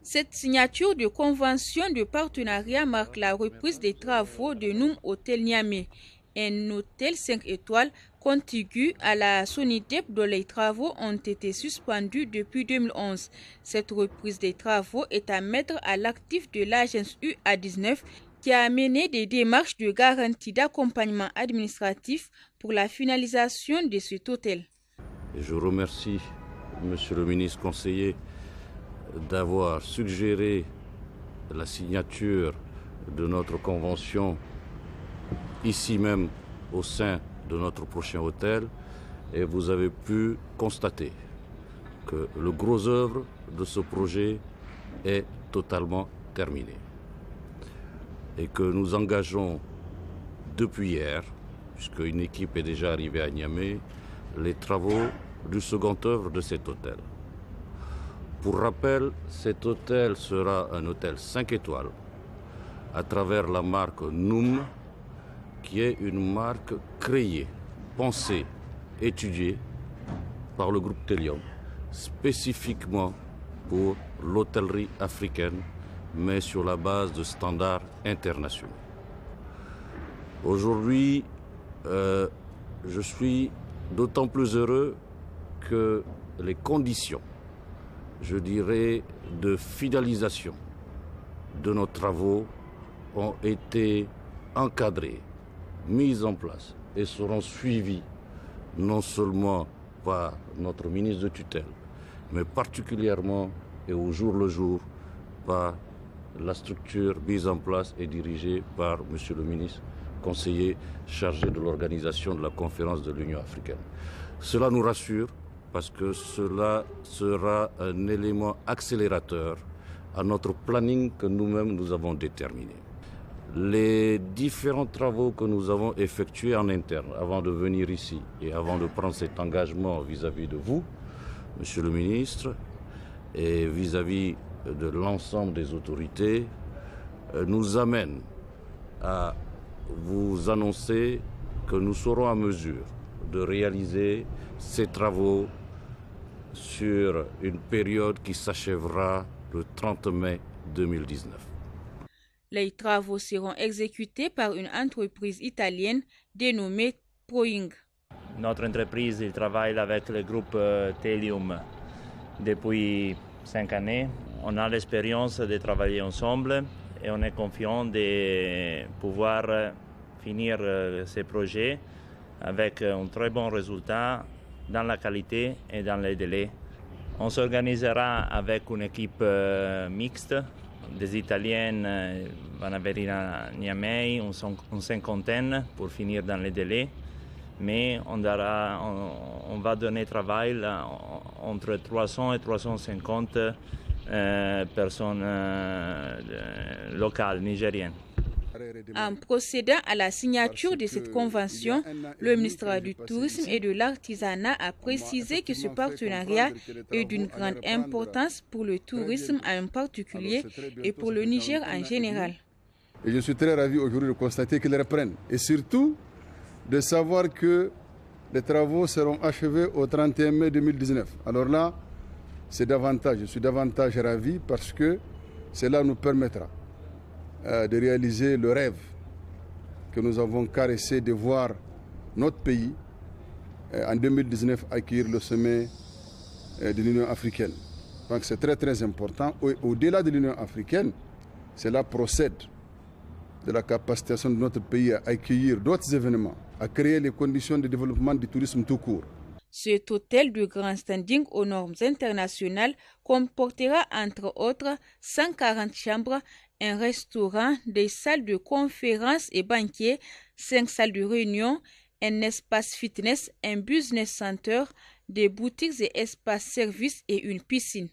Cette signature de convention de partenariat marque la reprise des travaux de Noum Hôtel Niamey, un hôtel 5 étoiles contigu à la Sonidep dont les travaux ont été suspendus depuis 2011. Cette reprise des travaux est à mettre à l'actif de l'agence UA19 qui a mené des démarches de garantie d'accompagnement administratif pour la finalisation de cet hôtel. Je remercie Monsieur le ministre conseiller d'avoir suggéré la signature de notre convention ici même au sein de notre prochain hôtel, et vous avez pu constater que le gros œuvre de ce projet est totalement terminé et que nous engageons depuis hier, puisque une équipe est déjà arrivée à Niamey, les travaux du second œuvre de cet hôtel. Pour rappel, cet hôtel sera un hôtel 5 étoiles à travers la marque Noum, qui est une marque créée, pensée, étudiée par le groupe Telium, spécifiquement pour l'hôtellerie africaine, mais sur la base de standards internationaux. Aujourd'hui, je suis d'autant plus heureux que les conditions, je dirais, de finalisation de nos travaux ont été encadrées, mises en place et seront suivies non seulement par notre ministre de tutelle, mais particulièrement et au jour le jour par la structure mise en place et dirigée par Monsieur le ministre conseiller chargé de l'organisation de la conférence de l'Union africaine. Cela nous rassure parce que cela sera un élément accélérateur à notre planning que nous-mêmes nous avons déterminé. Les différents travaux que nous avons effectués en interne avant de venir ici et avant de prendre cet engagement vis-à-vis de vous, Monsieur le ministre, et vis-à-vis de l'ensemble des autorités, nous amènent à vous annoncer que nous serons en mesure de réaliser ces travaux sur une période qui s'achèvera le 30 mai 2019. Les travaux seront exécutés par une entreprise italienne dénommée Proing. Notre entreprise travaille avec le groupe Telium depuis 5 années. On a l'expérience de travailler ensemble et on est confiant de pouvoir finir ces projets avec un très bon résultat dans la qualité et dans les délais. On s'organisera avec une équipe mixte. Des Italiennes vont venir à Niamey, une cinquantaine pour finir dans les délais. Mais on va donner travail entre 300 et 350 personnes locales, nigériennes. En procédant à la signature de cette convention, le ministre du Tourisme et de l'Artisanat a précisé que ce partenariat est d'une grande importance pour le tourisme en particulier et pour le Niger en général. Et je suis très ravi aujourd'hui de constater qu'ils reprennent et surtout de savoir que les travaux seront achevés au 31 mai 2019. Alors là, je suis davantage ravi parce que cela nous permettra de réaliser le rêve que nous avons caressé de voir notre pays en 2019 accueillir le sommet de l'Union africaine. Donc c'est très très important. Au-delà de l'Union africaine, cela procède de la capacitation de notre pays à accueillir d'autres événements, à créer les conditions de développement du tourisme tout court. Cet hôtel de grand standing aux normes internationales comportera entre autres 140 chambres, un restaurant, des salles de conférences et banquets, 5 salles de réunion, un espace fitness, un business center, des boutiques et espaces services et une piscine.